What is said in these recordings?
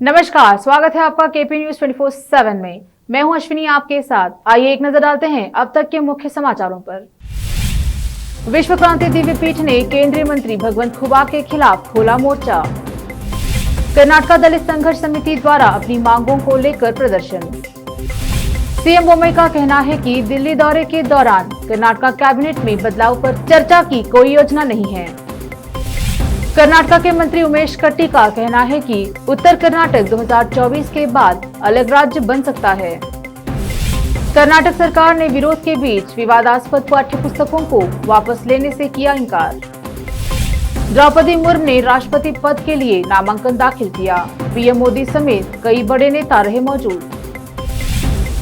नमस्कार, स्वागत है आपका केपी न्यूज 24/7 में। मैं हूं अश्विनी आपके साथ। आइए एक नजर डालते हैं अब तक के मुख्य समाचारों पर। विश्व क्रांति दिव्य पीठ ने केंद्रीय मंत्री भगवंत खुबा के खिलाफ खोला मोर्चा। कर्नाटका दलित संघर्ष समिति द्वारा अपनी मांगों को लेकर प्रदर्शन। सीएम बोम्मई का कहना है कि दिल्ली दौरे के दौरान कर्नाटका कैबिनेट में बदलाव पर चर्चा की कोई योजना नहीं है। कर्नाटका के मंत्री उमेश कट्टी का कहना है कि उत्तर कर्नाटक 2024 के बाद अलग राज्य बन सकता है। कर्नाटक सरकार ने विरोध के बीच विवादास्पद पाठ्यपुस्तकों को वापस लेने से किया इनकार। द्रौपदी मुर्मू ने राष्ट्रपति पद के लिए नामांकन दाखिल किया। पीएम मोदी समेत कई बड़े नेता रहे मौजूद।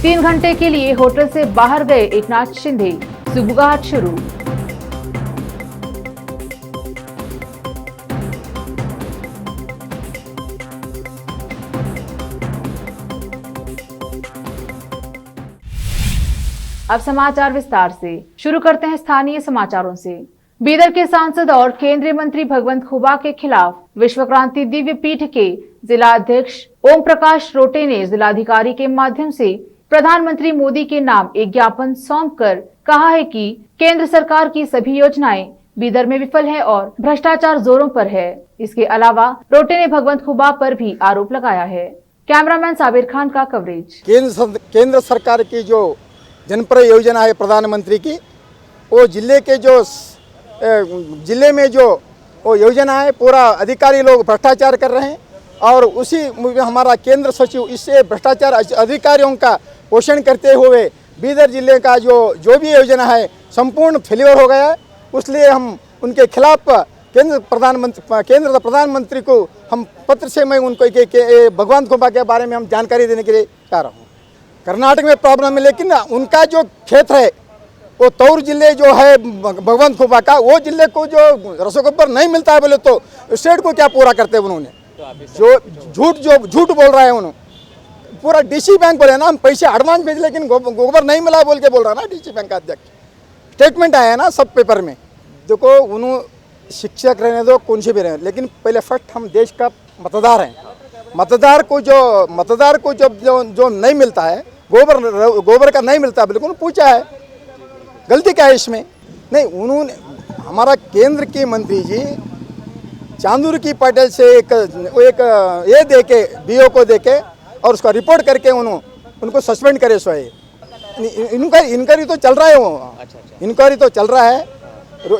3 घंटे के लिए होटल से बाहर गए एकनाथ शिंदे, सुबुगाहट शुरू। अब समाचार विस्तार से। शुरू करते हैं स्थानीय समाचारों से। बीदर के सांसद और केंद्रीय मंत्री भगवंत खुबा के खिलाफ विश्व क्रांति दिव्य पीठ के जिला अध्यक्ष ओम प्रकाश रोटे ने जिलाधिकारी के माध्यम से प्रधानमंत्री मोदी के नाम एक ज्ञापन सौंपकर कहा है कि केंद्र सरकार की सभी योजनाएं बीदर में विफल है और भ्रष्टाचार जोरों पर है। इसके अलावा रोटे ने भगवंत खुबा पर भी आरोप लगाया है। कैमरामैन साबिर खान का कवरेज। केंद्र सरकार की जो जनपद योजना है प्रधानमंत्री की, वो जिले में जो वो योजना है पूरा अधिकारी लोग भ्रष्टाचार कर रहे हैं और उसी में हमारा केंद्र सचिव इससे भ्रष्टाचार अधिकारियों का पोषण करते हुए बीदर जिले का जो भी योजना है संपूर्ण फेलियर हो गया है। इसलिए हम उनके खिलाफ केंद्र प्रधानमंत्री को हम पत्र से मैं उनको भगवंत खुबा के बारे में हम जानकारी देने के लिए चाह रहा हूँ। कर्नाटक में प्रॉब्लम है, लेकिन उनका जो क्षेत्र है वो तौर जिले जो है भगवंत खुबा का, वो जिले को जो रसोगोबर नहीं मिलता है बोले तो स्टेट को क्या पूरा करते हैं उन्होंने। जो झूठ बोल रहा है उन्होंने। पूरा डीसी बैंक बोले ना हम पैसे एडवांस भेज लेकिन गोबर नहीं मिला बोल के बोल रहा ना डीसी बैंक का अध्यक्ष। स्टेटमेंट आया ना सब पेपर में। देखो उन्होंने शिक्षक रहने दो कौन से भी रहे, लेकिन पहले फर्स्ट हम देश का मतदार हैं। मतदार को जब जो नहीं मिलता है गोबर का नहीं मिलता, बिल्कुल पूछा है गलती क्या है इसमें। नहीं, उन्होंने हमारा केंद्र के मंत्री जी चांदूर की पटेल से एक ये दे के बीओ को दे के और उसका रिपोर्ट करके उनको सस्पेंड करे। सो इंक्वायरी तो चल रहा है, वो इंक्वायरी तो चल रहा है।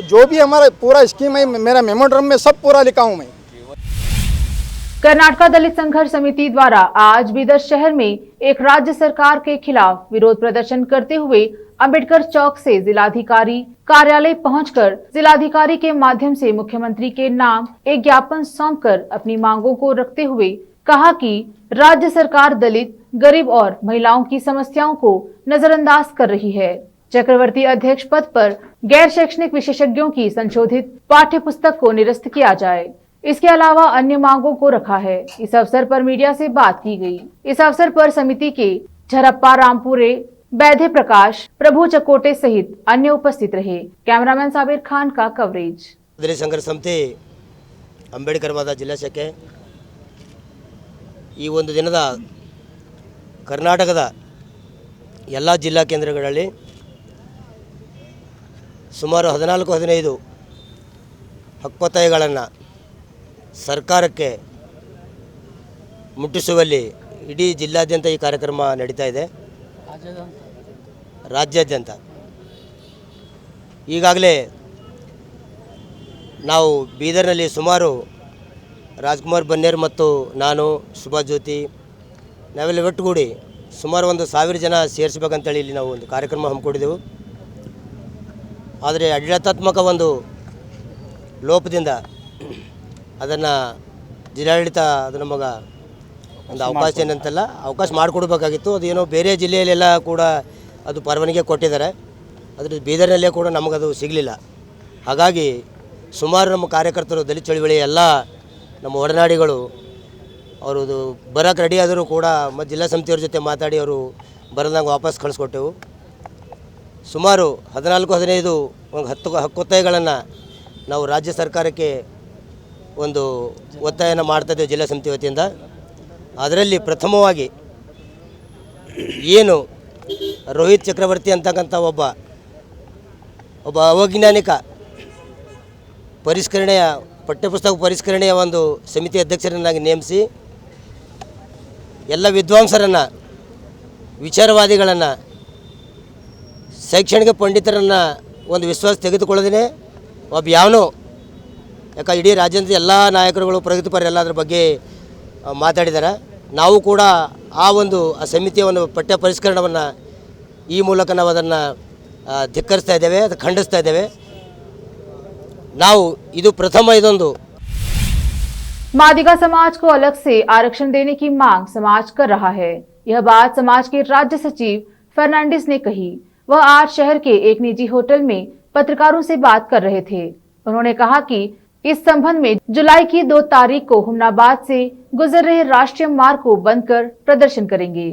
जो भी हमारा पूरा स्कीम है मेरा मेमोरेंडम में सब पूरा लिखा हूँ मैं। कर्नाटका दलित संघर्ष समिति द्वारा आज बीदर शहर में एक राज्य सरकार के खिलाफ विरोध प्रदर्शन करते हुए अंबेडकर चौक से जिलाधिकारी कार्यालय पहुंचकर जिलाधिकारी के माध्यम से मुख्यमंत्री के नाम एक ज्ञापन सौंपकर अपनी मांगों को रखते हुए कहा कि राज्य सरकार दलित, गरीब और महिलाओं की समस्याओं को नजरअंदाज कर रही है। चक्रवर्ती अध्यक्ष पद पर गैर शैक्षणिक विशेषज्ञों की संशोधित पाठ्य पुस्तक को निरस्त किया जाए। इसके अलावा अन्य मांगों को रखा है। इस अवसर पर मीडिया से बात की गई। इस अवसर पर समिति के झरप्पा रामपुरे, बैधे प्रकाश, प्रभु चकोटे सहित अन्य उपस्थित रहे। कैमरामैन साबिर खान का कवरेज। दलित संघर्ष समिति अंबेडकर वाद जिला शाखे ಈ ಒಂದು ದಿನದ ಕರ್ನಾಟಕದ ಎಲ್ಲ ಜಿಲ್ಲಾ ಕೇಂದ್ರಗಳಲ್ಲಿ ಸುಮಾರು 14-15 ಹಕ್ಕೊತ್ತಾಯಗಳನ್ನು ಸರ್ಕಾರಕ್ಕೆ ಮುಟ್ಟಿಸುವಲ್ಲಿ ಇಡೀ ಜಿಲ್ಲಾದ್ಯಂತ ಈ ಕಾರ್ಯಕ್ರಮ ನಡೀತಾ ಇದೆ। ರಾಜ್ಯಾದ್ಯಂತ ಈಗಾಗಲೇ ನಾವು ಬೀದರ್ನಲ್ಲಿ ಸುಮಾರು ರಾಜ್ಕುಮಾರ್ ಬನ್ನೇರ್ ಮತ್ತು ನಾನು ಸುಭಾಷ್ ಜ್ಯೋತಿ ನಾವೆಲ್ಲ ಒಟ್ಟುಗೂಡಿ ಸುಮಾರು 1000 ಜನ ಸೇರಿಸಬೇಕಂತೇಳಿ ಇಲ್ಲಿ ನಾವು ಒಂದು ಕಾರ್ಯಕ್ರಮ ಹಮ್ಮಿಕೊಂಡಿದ್ದೆವು। ಆದರೆ ಆಡಳಿತಾತ್ಮಕ ಒಂದು ಲೋಪದಿಂದ ಅದನ್ನು ಜಿಲ್ಲಾಡಳಿತ ಅದು ನಮಗೆ ಒಂದು ಅವಕಾಶ ಏನಂತಲ್ಲ ಅವಕಾಶ ಮಾಡಿಕೊಡ್ಬೇಕಾಗಿತ್ತು। ಅದೇನೋ ಬೇರೆ ಜಿಲ್ಲೆಯಲ್ಲೆಲ್ಲ ಕೂಡ ಅದು ಪರವಾನಗಿ ಕೊಟ್ಟಿದ್ದಾರೆ, ಆದರೆ ಬೀದರ್ನಲ್ಲೇ ಕೂಡ ನಮಗದು ಸಿಗಲಿಲ್ಲ। ಹಾಗಾಗಿ ಸುಮಾರು ನಮ್ಮ ಕಾರ್ಯಕರ್ತರು ದಲಿತ ಚಳವಳಿ ಎಲ್ಲ ನಮ್ಮ ಒಡನಾಡಿಗಳು ಅವರು ಬರೋಕ್ಕೆ ರೆಡಿ ಆದರೂ ಕೂಡ ಮತ್ತು ಜಿಲ್ಲಾ ಸಮಿತಿಯವ್ರ ಜೊತೆ ಮಾತಾಡಿ ಅವರು ಬರದಂಗೆ ವಾಪಸ್ ಕಳಿಸ್ಕೊಟ್ಟೆವು। ಸುಮಾರು 14-15 ಹಕ್ಕೊತ್ತಾಯಗಳನ್ನು ನಾವು ರಾಜ್ಯ ಸರ್ಕಾರಕ್ಕೆ ಒಂದು ಒತ್ತಾಯನ ಮಾಡ್ತಾ ಇದ್ದೇವೆ ಜಿಲ್ಲಾ ಸಮಿತಿ ವತಿಯಿಂದ। ಅದರಲ್ಲಿ ಪ್ರಥಮವಾಗಿ ಏನು ರೋಹಿತ್ ಚಕ್ರವರ್ತಿ ಅಂತಕ್ಕಂಥ ಒಬ್ಬ ಅವೈಜ್ಞಾನಿಕ ಪರಿಷ್ಕರಣೆಯ ಪಠ್ಯಪುಸ್ತಕ ಪರಿಷ್ಕರಣೆಯ ಒಂದು ಸಮಿತಿ ಅಧ್ಯಕ್ಷರನ್ನಾಗಿ ನೇಮಿಸಿ ಎಲ್ಲ ವಿದ್ವಾಂಸರನ್ನು, ವಿಚಾರವಾದಿಗಳನ್ನು, ಶೈಕ್ಷಣಿಕ ಪಂಡಿತರನ್ನು ಒಂದು ವಿಶ್ವಾಸ ತೆಗೆದುಕೊಳ್ಳದೇ ಒಬ್ಬ ಯಾವನೋ ಯಾಕೆ ಇಡೀ ರಾಜ್ಯದ ಎಲ್ಲ ನಾಯಕರುಗಳು ಪ್ರಗತಿಪರ ಎಲ್ಲ ಅದ್ರ ಬಗ್ಗೆ ಮಾತಾಡಿದ್ದಾರೆ. ನಾವು ಕೂಡ ಆ ಸಮಿತಿಯ ಒಂದು ಪಠ್ಯ ಪರಿಷ್ಕರಣವನ್ನು ಈ ಮೂಲಕ ನಾವು ಅದನ್ನು ಧಿಕ್ಕರಿಸ್ತಾ ಇದ್ದೇವೆ, ಅದು ಖಂಡಿಸ್ತಾ ಇದ್ದೇವೆ. ನಾವು ಇದು ಪ್ರಥಮ ಇದೊಂದು मादिगा समाज को अलग से आरक्षण देने की मांग समाज कर रहा है। यह बात समाज के राज्य सचिव फर्नांडिस ने कही। वह आज शहर के एक निजी होटल में पत्रकारों से बात कर रहे थे। उन्होंने कहा कि इस संबंध में जुलाई की 2 तारीख को हुमनाबाद से गुजर रहे राष्ट्रीय मार्ग को बंद कर प्रदर्शन करेंगे।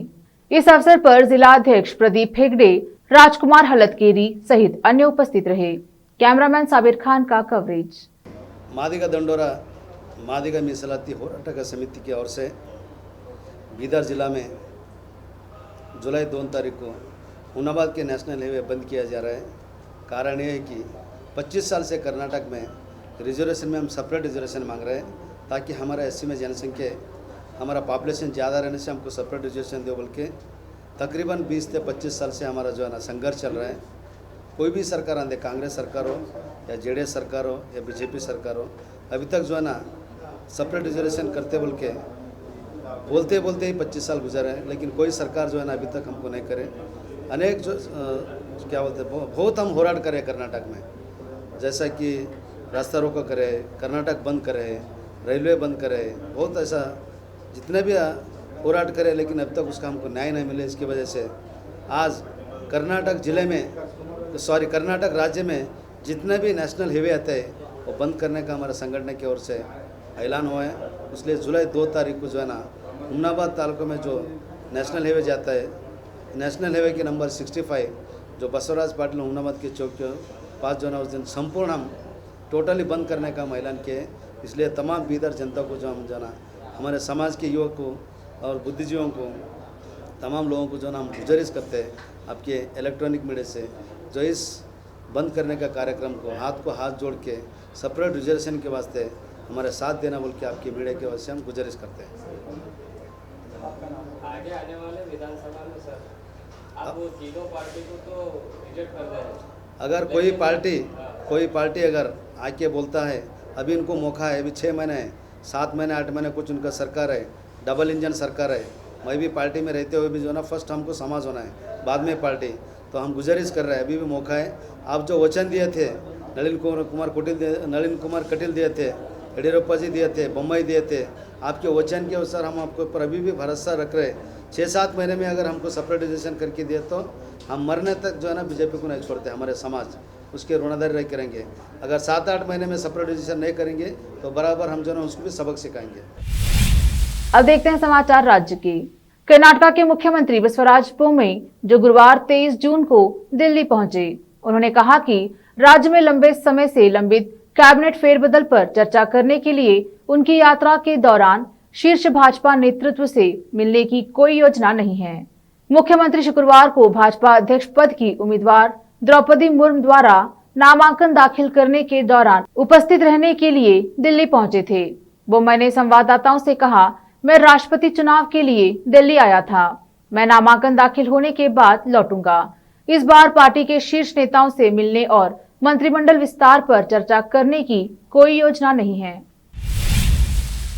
इस अवसर पर जिला अध्यक्ष प्रदीप हेगड़े, राजकुमार हलतकेरी सहित अन्य उपस्थित रहे। कैमरामैन साबिर खान का कवरेज। मादिगा दंडोरा मादिगा मीಸಲಾತಿ ಹೋರಾಟಕ समिति की ओर से बीदर जिला में जुलाई 2 तारीख को हुमनाबाद के नेशनल हाईवे बंद किया जा रहा है। कारण ये है कि 25 साल से कर्नाटक में रिजर्वेशन में हम सेपरेट रिजर्वेशन मांग रहे हैं ताकि हमारा एससी में जनसंख्या, हमारा पॉपुलेशन ज़्यादा रहने से हमको सेपरेट रिजर्वेशन दो बोल के तकरीबन 20 से 25 साल से हमारा जो है ना संघर्ष चल रहा है। कोई भी सरकार आंदे, कांग्रेस सरकार हो या जेडीएस सरकार हो या बीजेपी सरकार हो, अभी तक जो है ना सेपरेट रिजर्वेशन करते बोल के बोलते ही 25 साल गुजरे हैं, लेकिन कोई सरकार जो है ना अभी तक हमको नहीं करे। अनेक जो क्या बोलते हैं, बहुत हम होराट करे कर्नाटक में, जैसा कि रास्ता रोको करे, कर्नाटक बंद करे, रेलवे बंद करे, बहुत ऐसा जितने भी होराट करे, लेकिन अब तक उसका हमको न्याय नहीं मिले। इसकी वजह से आज कर्नाटक राज्य में जितने भी नेशनल हाईवे आते हैं वो बंद करने का हमारा संगठन की ओर से ऐलान हुआ है। इसलिए जुलाई 2 तारीख को जो है ना हुमनाबाद तालुका में जो नेशनल हाईवे जाता है, नेशनल हाईवे के नंबर 65 जो बसवराज पाटिल हुमनाबाद के चौक के पास जो है ना उस दिन संपूर्ण हम टोटली बंद करने का हम ऐलान किए। इसलिए तमाम बीदर जनता को जो हम जाना, हमारे समाज के युवक को और बुद्धिजीवियों को, तमाम लोगों को जो ना हम गुजारिश करते हैं आपके इलेक्ट्रॉनिक मीडिया से जो इस बंद करने का कार्यक्रम को हाथ जोड़ के सेपरेट रिजर्वेशन के वास्ते हमारे साथ देना बोल के आपकी मीडिया के वजह से हम गुजारिश करते हैं। आगे आने वाले विधानसभा में सर आप वो तीनों पार्टी को तो रिजेक्ट कर रहे हैं। अगर कोई पार्टी अगर आके बोलता है, अभी इनको मौका है, अभी 6 महीने 7 महीने 8 महीने कुछ उनका सरकार है, डबल इंजन सरकार है। मैं भी पार्टी में रहते हुए भी जो ना फर्स्ट हमको समाज होना है, बाद में पार्टी, तो हम गुजारिश कर रहे हैं, अभी भी मौका है। आप जो वचन दिए थे, नलिन कुमार कटील दिए थे, येडियुरप्पा जी दिए थे, बम्बई दिए थे, आपके वचन के अनुसार हम आपके ऊपर अभी भी भरोसा रख रहे हैं। 6-7 महीने में अगर हमको सेपरेट रिजर्वेशन करके दिए तो हम मरने तक जो है ना बीजेपी को नहीं छोड़ते, हमारे समाज उसके ऋणदारी रह करेंगे। अगर 7-8 महीने में सेपरेट रिजर्वेशन नहीं करेंगे तो बराबर हम जो है उसको भी सबक सिखाएंगे। अब देखते हैं समाचार राज्य के। कर्नाटक के मुख्यमंत्री बसवराज बोम्मई जो गुरुवार 23 जून को दिल्ली पहुंचे, उन्होंने कहा कि राज्य में लंबे समय से लंबित कैबिनेट फेरबदल पर चर्चा करने के लिए उनकी यात्रा के दौरान शीर्ष भाजपा नेतृत्व से मिलने की कोई योजना नहीं है। मुख्यमंत्री शुक्रवार को भाजपा अध्यक्ष पद की उम्मीदवार द्रौपदी मुर्मू द्वारा नामांकन दाखिल करने के दौरान उपस्थित रहने के लिए दिल्ली पहुंचे थे। बोम्मई ने संवाददाताओं से कहा, मैं राष्ट्रपति चुनाव के लिए दिल्ली आया था, मैं नामांकन दाखिल होने के बाद लौटूंगा। इस बार पार्टी के शीर्ष नेताओं से मिलने और मंत्रिमंडल विस्तार पर चर्चा करने की कोई योजना नहीं है।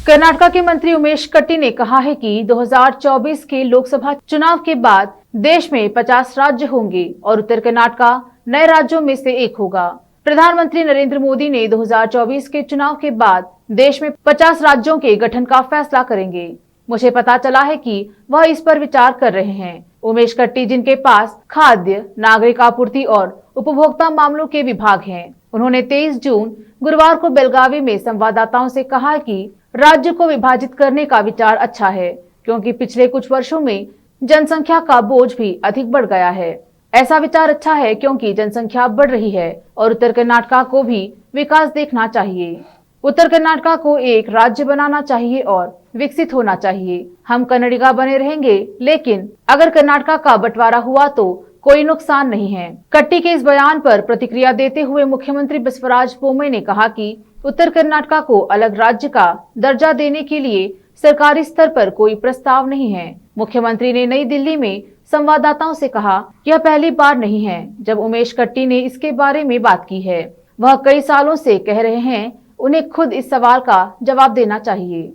कर्नाटक के मंत्री उमेश कट्टी ने कहा है कि 2024 के लोकसभा चुनाव के बाद देश में 50 राज्य होंगे और उत्तर कर्नाटक नए राज्यों में से एक होगा। प्रधानमंत्री नरेंद्र मोदी ने 2024 के चुनाव के बाद देश में 50 राज्यों के गठन का फैसला करेंगे। मुझे पता चला है कि वह इस पर विचार कर रहे हैं। उमेश कट्टी, जिनके पास खाद्य, नागरिक आपूर्ति और उपभोक्ता मामलों के विभाग हैं, उन्होंने 23 जून गुरुवार को बेलगावी में संवाददाताओं से कहा कि राज्य को विभाजित करने का विचार अच्छा है, क्योंकि पिछले कुछ वर्षों में जनसंख्या का बोझ भी अधिक बढ़ गया है। ऐसा विचार अच्छा है क्योंकि जनसंख्या बढ़ रही है और उत्तर कर्नाटक को भी विकास देखना चाहिए। उत्तर कर्नाटक को एक राज्य बनाना चाहिए और विकसित होना चाहिए। हम कन्नडिगा बने रहेंगे, लेकिन अगर कर्नाटका का बंटवारा हुआ तो कोई नुकसान नहीं है। कट्टी के इस बयान पर प्रतिक्रिया देते हुए मुख्यमंत्री बसवराज बोम्मई ने कहा कि उत्तर कर्नाटका को अलग राज्य का दर्जा देने के लिए सरकारी स्तर पर कोई प्रस्ताव नहीं है। मुख्यमंत्री ने नई दिल्ली में संवाददाताओं से कहा, यह पहली बार नहीं है जब उमेश कट्टी ने इसके बारे में बात की है। वह कई सालों से कह रहे हैं, उन्हें खुद इस सवाल का जवाब देना चाहिए।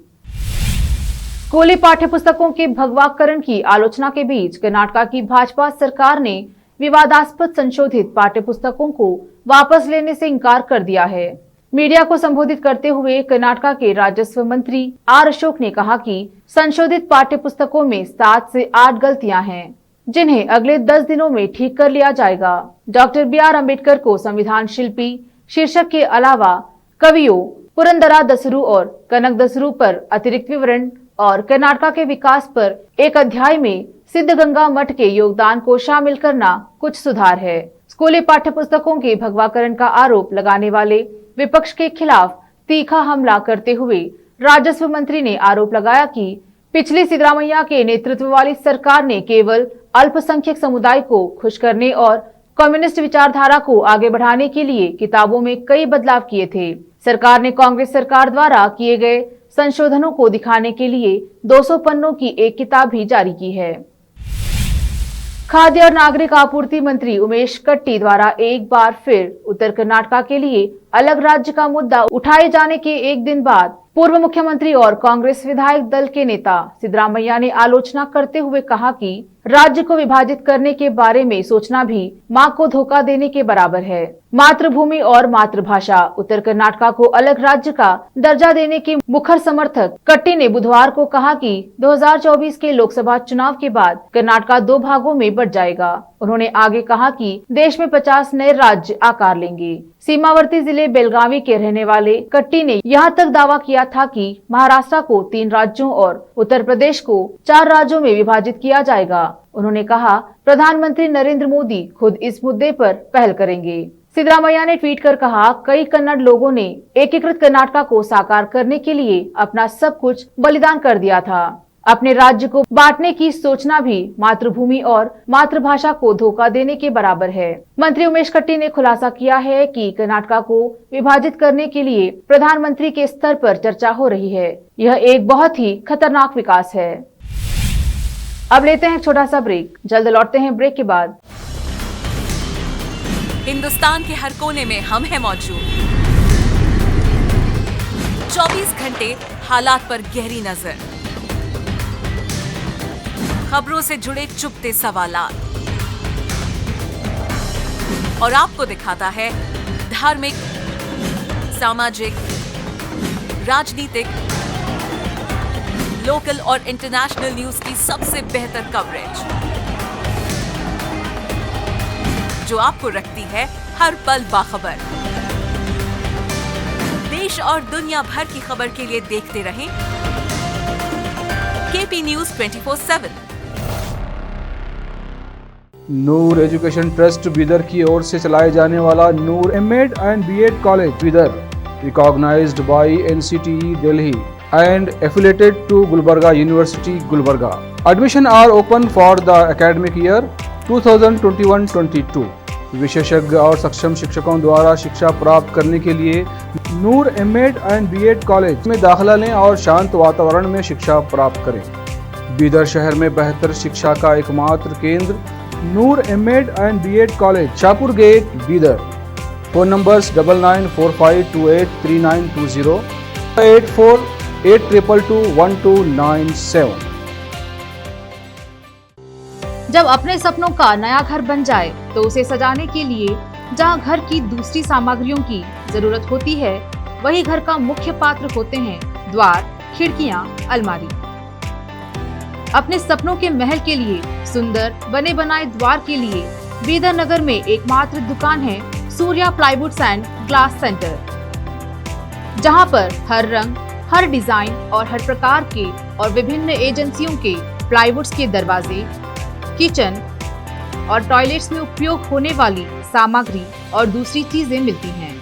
स्कूली पाठ्यपुस्तकों के भगवाकरण की आलोचना के बीच कर्नाटका की भाजपा सरकार ने विवादास्पद संशोधित पाठ्यपुस्तकों को वापस लेने से इनकार कर दिया है। मीडिया को संबोधित करते हुए कर्नाटका के राजस्व मंत्री आर अशोक ने कहा कि संशोधित पाठ्यपुस्तकों में 7 से 8 गलतियां हैं, जिन्हें अगले 10 दिनों में ठीक कर लिया जाएगा। डॉक्टर BR अम्बेडकर को संविधान शिल्पी शीर्षक के अलावा कवियों पुरंदरा दसरू और कनक दसरू पर अतिरिक्त विवरण और कर्नाटका के विकास पर एक अध्याय में सिद्धगंगा मठ के योगदान को शामिल करना कुछ सुधार है। स्कूली पाठ्यपुस्तकों के भगवाकरण का आरोप लगाने वाले विपक्ष के खिलाफ तीखा हमला करते हुए राजस्व मंत्री ने आरोप लगाया कि पिछली सिद्धरामैया के नेतृत्व वाली सरकार ने केवल अल्पसंख्यक समुदाय को खुश करने और कम्युनिस्ट विचारधारा को आगे बढ़ाने के लिए किताबों में कई बदलाव किए थे। सरकार ने कांग्रेस सरकार द्वारा किए गए संशोधनों को दिखाने के लिए 200 पन्नों की एक किताब भी जारी की है। खाद्य और नागरिक आपूर्ति मंत्री उमेश कट्टी द्वारा एक बार फिर उत्तर कर्नाटका के लिए अलग राज्य का मुद्दा उठाए जाने के एक दिन बाद पूर्व मुख्यमंत्री और कांग्रेस विधायक दल के नेता सिद्धरामैया ने आलोचना करते हुए कहा कि राज्य को विभाजित करने के बारे में सोचना भी मां को धोखा देने के बराबर है। मातृभूमि और मातृभाषा उत्तर कर्नाटका को अलग राज्य का दर्जा देने के मुखर समर्थक कट्टी ने बुधवार को कहा कि 2024 के लोकसभा चुनाव के बाद कर्नाटका 2 भागों में बंट जाएगा। उन्होंने आगे कहा कि देश में 50 नए राज्य आकार लेंगे। सीमावर्ती जिले बेलगावी के रहने वाले कट्टी ने यहाँ तक दावा किया था कि महाराष्ट्र को 3 राज्यों और उत्तर प्रदेश को 4 राज्यों में विभाजित किया जाएगा। उन्होंने कहा, प्रधानमंत्री नरेंद्र मोदी खुद इस मुद्दे पर पहल करेंगे। सिद्धरामैया ने ट्वीट कर कहा, कई कन्नड़ लोगों ने एकीकृत कर्नाटका को साकार करने के लिए अपना सब कुछ बलिदान कर दिया था। अपने राज्य को बांटने की सोचना भी मातृभूमि और मातृभाषा को धोखा देने के बराबर है। मंत्री उमेश कट्टी ने खुलासा किया है कि कर्नाटका को विभाजित करने के लिए प्रधानमंत्री के स्तर पर चर्चा हो रही है। यह एक बहुत ही खतरनाक विकास है। अब लेते हैं एक छोटा सा ब्रेक, जल्द लौटते हैं ब्रेक के बाद। हिंदुस्तान के हर कोने में हम हैं मौजूद। 24 घंटे हालात पर गहरी नजर, खबरों से जुड़े चुपते सवालात और आपको दिखाता है धार्मिक, सामाजिक, राजनीतिक, लोकल और इंटरनेशनल न्यूज की सबसे बेहतर कवरेज, जो आपको रखती है हर पल बाखबर। देश और दुनिया भर की खबर के लिए देखते रहें KP News 24/7। Noor education trust Bidar की ओर से चलाए जाने वाला Noor MEd and BEd college Bidar, recognized by NCTE Delhi and affiliated to Gulbarga University, Gulbarga. Admission are open for the academic year 2021-22। विशेषज्ञ और सक्षम शिक्षकों द्वारा शिक्षा प्राप्त करने के लिए नूर एमएड एंड बीएड कॉलेज में दाखिला लें और शांत वातावरण में शिक्षा प्राप्त करें। बीदर शहर में बेहतर शिक्षा का एकमात्र केंद्र Noor MEd and BEd college, Shahpur gate, Bidar. Phone numbers 9945283920, 8482221297। जब अपने सपनों का नया घर बन जाए तो उसे सजाने के लिए जहां घर की दूसरी सामग्रियों की जरूरत होती है, वही घर का मुख्य पात्र होते हैं द्वार, खिड़कियां, अलमारी। अपने सपनों के महल के लिए सुंदर बने बनाए द्वार के लिए बीदर नगर में एकमात्र दुकान है Surya plywoods and glass centre, जहां पर हर रंग, हर डिजाइन और हर प्रकार के और विभिन्न एजेंसियों के प्लाईवुड्स के दरवाजे, किचन और टॉयलेट्स में उपयोग होने वाली सामग्री और दूसरी चीजें मिलती हैं।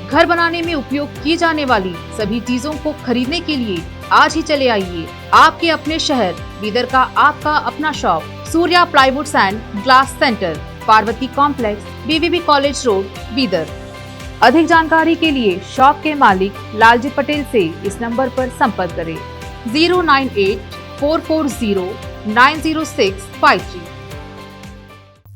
घर बनाने में उपयोग की जाने वाली सभी चीजों को खरीदने के लिए आज ही चले आइए। आपके अपने शहर बीदर का आपका अपना shop Surya plywoods and glass centre, Parvati complex, BVB college road, Bidar. अधिक जानकारी के लिए शॉप के मालिक लालजी पटेल से इस नंबर पर संपर्क करें 09844090653।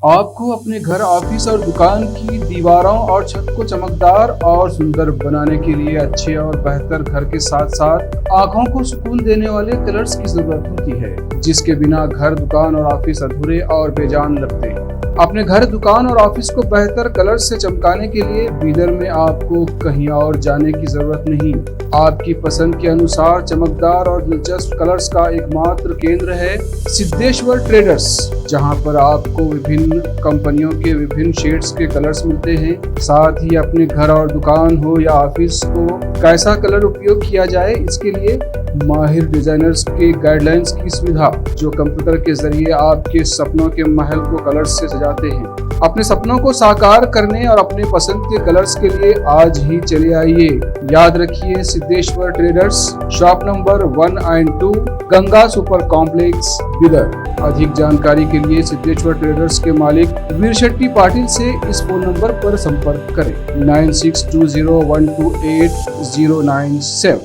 आपको अपने घर, ऑफिस और दुकान की दीवारों और छत को चमकदार और सुंदर बनाने के लिए अच्छे और बेहतर घर के साथ साथ आंखों को सुकून देने वाले कलर्स की जरूरत होती है, जिसके बिना घर, दुकान और ऑफिस अधूरे और बेजान लगते हैं। अपने घर, दुकान और ऑफिस को बेहतर कलर्स से चमकाने के लिए बीदर में आपको कहीं और जाने की जरूरत नहीं। आपकी पसंद के अनुसार चमकदार और दिलचस्प कलर्स का एकमात्र केंद्र है सिद्धेश्वर ट्रेडर्स, जहां पर आपको विभिन्न कंपनियों के विभिन्न शेड्स के कलर्स मिलते हैं। साथ ही अपने घर और दुकान हो या ऑफिस को कैसा कलर उपयोग किया जाए, इसके लिए माहिर डिजाइनर्स के गाइडलाइंस की सुविधा, जो कंप्यूटर के जरिए आपके सपनों के महल को कलर्स से सजाते हैं। अपने सपनों को साकार करने और अपने पसंद के कलर्स के लिए आज ही चले आइए। याद रखिए, Siddheshwar traders, shop number 1 and 2, Ganga super complex, Bidar. अधिक जानकारी के लिए सिद्धेश्वर ट्रेडर्स के मालिक वीर शेट्टी पाटिल से इस फोन नंबर पर संपर्क करें 9620128097।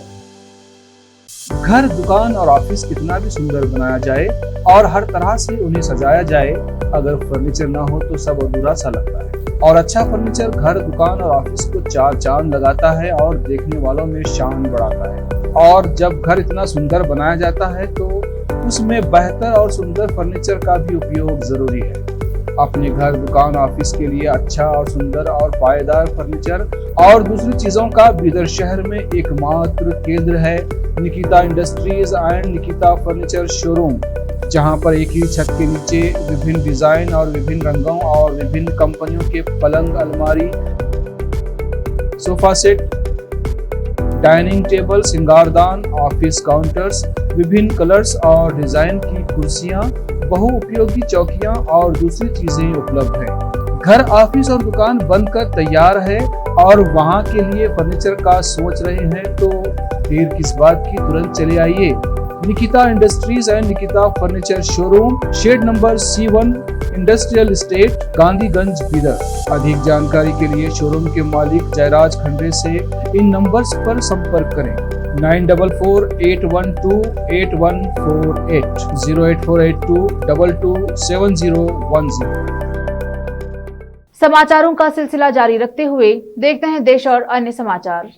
घर, दुकान और ऑफिस कितना भी सुंदर बनाया जाए और हर तरह से उन्हें सजाया जाए, अगर फर्नीचर ना हो तो सब अधूरा सा लगता है। और अच्छा फर्नीचर घर, दुकान और ऑफिस को चार चांद लगाता है और देखने वालों में शान बढ़ाता है। और जब घर इतना सुंदर बनाया जाता है तो उसमें बेहतर और सुंदर फर्नीचर का भी उपयोग जरूरी है। अपने घर, दुकान, ऑफिस के लिए अच्छा और सुंदर और पायदार फर्नीचर और दूसरी चीजों का बीदर शहर में एकमात्र केंद्र है Nikita industries and Nikita furniture showroom, जहां पर एक ही छत के नीचे विभिन्न डिजाइन और विभिन्न रंगों और विभिन्न कंपनियों के पलंग, अलमारी, सोफा सेट, डाइनिंग टेबल, सिंगारदान, ऑफिस काउंटर्स, विभिन्न कलर्स और डिजाइन की कुर्सियां, बहुउपयोगी चौकियां और दूसरी चीजें उपलब्ध हैं। घर, ऑफिस और दुकान बनकर तैयार है और वहां के लिए फर्नीचर का सोच रहे हैं तो देर किस बात की, तुरंत चले आइए। Nikita industries and Nikita furniture showroom, shed number C1, industrial estate, Gandhiganj, Bidar. अधिक जानकारी के लिए शोरूम के मालिक जयराज खंडे से इन नंबर्स पर संपर्क करें 9448128148 08482227010। समाचारों का सिलसिला जारी रखते हुए देखते हैं देश और अन्य समाचार।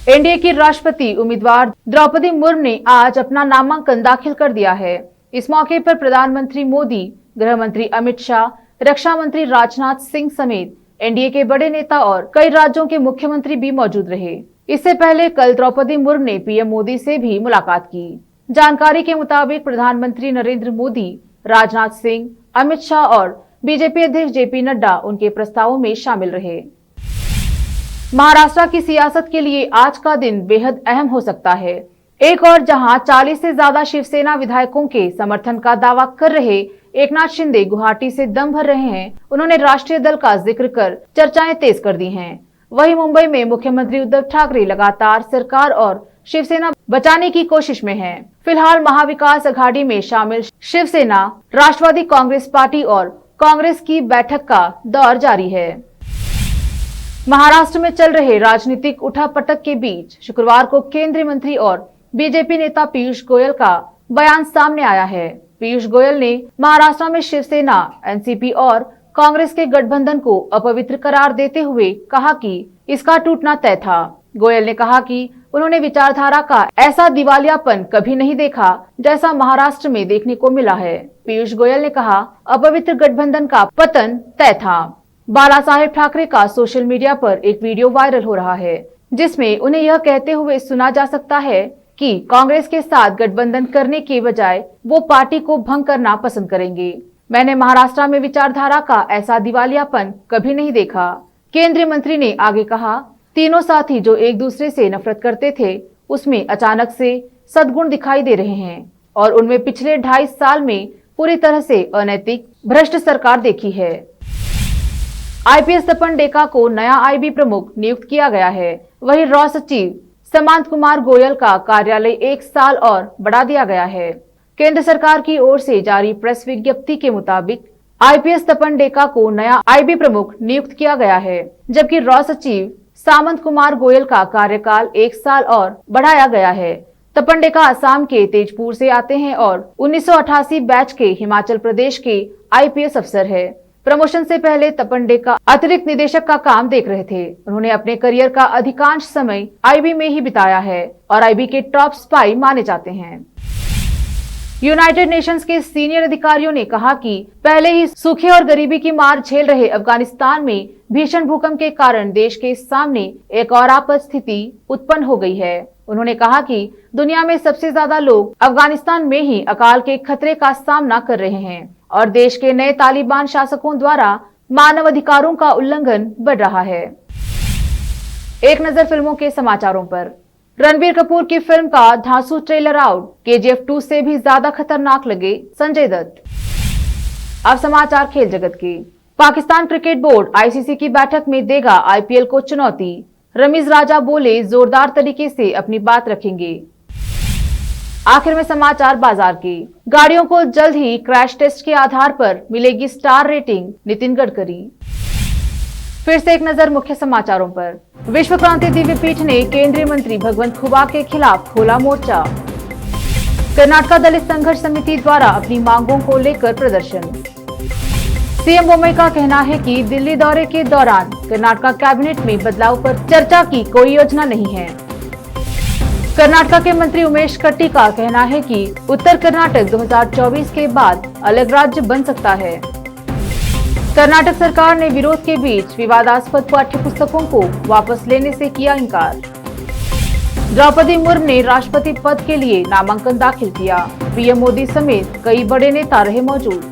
एनडीए की राष्ट्रपति उम्मीदवार द्रौपदी मुर्मू ने आज अपना नामांकन दाखिल कर दिया है। इस मौके पर प्रधानमंत्री मोदी, गृह मंत्री अमित शाह, रक्षा मंत्री राजनाथ सिंह समेत एनडीए के बड़े नेता और कई राज्यों के मुख्यमंत्री भी मौजूद रहे। इससे पहले कल द्रौपदी मुर्मू ने पीएम मोदी से भी मुलाकात की। जानकारी के मुताबिक प्रधानमंत्री नरेंद्र मोदी, राजनाथ सिंह, अमित शाह और बीजेपी अध्यक्ष जेपी नड्डा उनके प्रस्तावों में शामिल रहे। महाराष्ट्र की सियासत के लिए आज का दिन बेहद अहम हो सकता है। एक और जहां 40 से ज्यादा शिवसेना विधायकों के समर्थन का दावा कर रहे एकनाथ शिंदे गुवाहाटी से दम भर रहे हैं, उन्होंने राष्ट्रीय दल का जिक्र कर चर्चाएं तेज कर दी हैं। वहीं मुंबई में मुख्यमंत्री उद्धव ठाकरे लगातार सरकार और शिवसेना बचाने की कोशिश में हैं। फिलहाल महाविकास अघाड़ी में शामिल शिवसेना, राष्ट्रवादी कांग्रेस पार्टी और कांग्रेस की बैठक का दौर जारी है। महाराष्ट्र में चल रहे राजनीतिक उठापटक के बीच शुक्रवार को केंद्रीय मंत्री और बीजेपी नेता पीयूष गोयल का बयान सामने आया है। पीयूष गोयल ने महाराष्ट्र में शिवसेना, एनसीपी और कांग्रेस के गठबंधन को अपवित्र करार देते हुए कहा कि इसका टूटना तय था। गोयल ने कहा कि उन्होंने विचारधारा का ऐसा दिवालियापन कभी नहीं देखा जैसा महाराष्ट्र में देखने को मिला है। पीयूष गोयल ने कहा, अपवित्र गठबंधन का पतन तय था। बाला साहेब ठाकरे का सोशल मीडिया पर एक वीडियो वायरल हो रहा है, जिसमें उन्हें यह कहते हुए सुना जा सकता है कि कांग्रेस के साथ गठबंधन करने के बजाय वो पार्टी को भंग करना पसंद करेंगे। मैंने महाराष्ट्र में विचारधारा का ऐसा दिवालियापन कभी नहीं देखा। केंद्रीय मंत्री ने आगे कहा, तीनों साथी जो एक दूसरे से नफरत करते थे, उसमें अचानक से सद्गुण दिखाई दे रहे हैं और उनमें पिछले 2.5 साल में पूरी तरह से अनैतिक भ्रष्ट सरकार देखी है। आईपीएस तपन डेका को नया आईबी प्रमुख नियुक्त किया गया है। वहीं रॉ सचिव सामंत कुमार गोयल का कार्यालय 1 साल और बढ़ा दिया गया है। केंद्र सरकार की ओर से जारी प्रेस विज्ञप्ति के मुताबिक आईपीएस तपन डेका को नया आईबी प्रमुख नियुक्त किया गया है, जबकि रॉ सचिव सामंत कुमार गोयल का कार्यकाल 1 साल और बढ़ाया गया है। तपन डेका असम के तेजपुर से आते हैं और 1988 बैच के हिमाचल प्रदेश के आईपीएस अफसर है। प्रमोशन से पहले तपन डेका अतिरिक्त निदेशक का काम देख रहे थे। उन्होंने अपने करियर का अधिकांश समय आईबी में ही बिताया है और आईबी के टॉप स्पाई माने जाते हैं। यूनाइटेड नेशंस के सीनियर अधिकारियों ने कहा कि पहले ही सूखे और गरीबी की मार झेल रहे अफगानिस्तान में भीषण भूकंप के कारण देश के सामने एक और आपात स्थिति उत्पन्न हो गई है। उन्होंने कहा कि दुनिया में सबसे ज्यादा लोग अफगानिस्तान में ही अकाल के खतरे का सामना कर रहे हैं और देश के नए तालिबान शासकों द्वारा मानव अधिकारों का उल्लंघन बढ़ रहा है। एक नजर फिल्मों के समाचारों पर। रणबीर कपूर की फिल्म का धांसू ट्रेलर आउट, केजीएफ 2 से भी ज्यादा खतरनाक लगे संजय दत्त। अब समाचार खेल जगत के। पाकिस्तान क्रिकेट बोर्ड आईसीसी की बैठक में देगा आईपीएल को चुनौती। रमीज राजा बोले जोरदार तरीके से अपनी बात रखेंगे। आखिर में समाचार बाजार की। गाड़ियों को जल्द ही क्रैश टेस्ट के आधार पर मिलेगी स्टार रेटिंग, नितिन गडकरी। फिर से एक नजर मुख्य समाचारों पर। विश्व क्रांति दिव्य पीठ ने केंद्रीय मंत्री भगवंत खुबा के खिलाफ खोला मोर्चा। कर्नाटका दलित संघर्ष समिति द्वारा अपनी मांगों को लेकर प्रदर्शन। सीएम बोम्मई का कहना है कि दिल्ली दौरे के दौरान कर्नाटका कैबिनेट में बदलाव पर चर्चा की कोई योजना नहीं है। कर्नाटका के मंत्री उमेश कट्टी का कहना है कि उत्तर कर्नाटक 2024 के बाद अलग राज्य बन सकता है। कर्नाटक सरकार ने विरोध के बीच विवादास्पद पाठ्यपुस्तकों को वापस लेने से किया इनकार। द्रौपदी मुर्मू ने राष्ट्रपति पद के लिए नामांकन दाखिल किया। पीएम मोदी समेत कई बड़े नेता रहे मौजूद।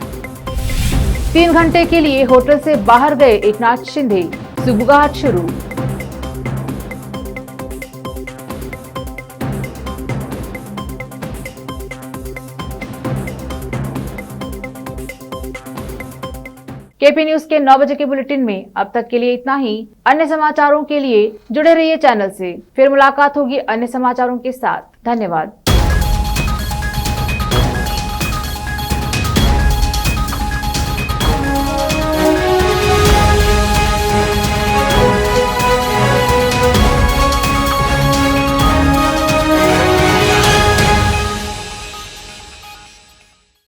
3 घंटे के लिए होटल से बाहर गए एकनाथ शिंदे, सुबुगाहट शुरू। केपी न्यूज के 9 बजे के बुलेटिन में अब तक के लिए इतना ही। अन्य समाचारों के लिए जुड़े रहिए चैनल से। फिर मुलाकात होगी अन्य समाचारों के साथ। धन्यवाद।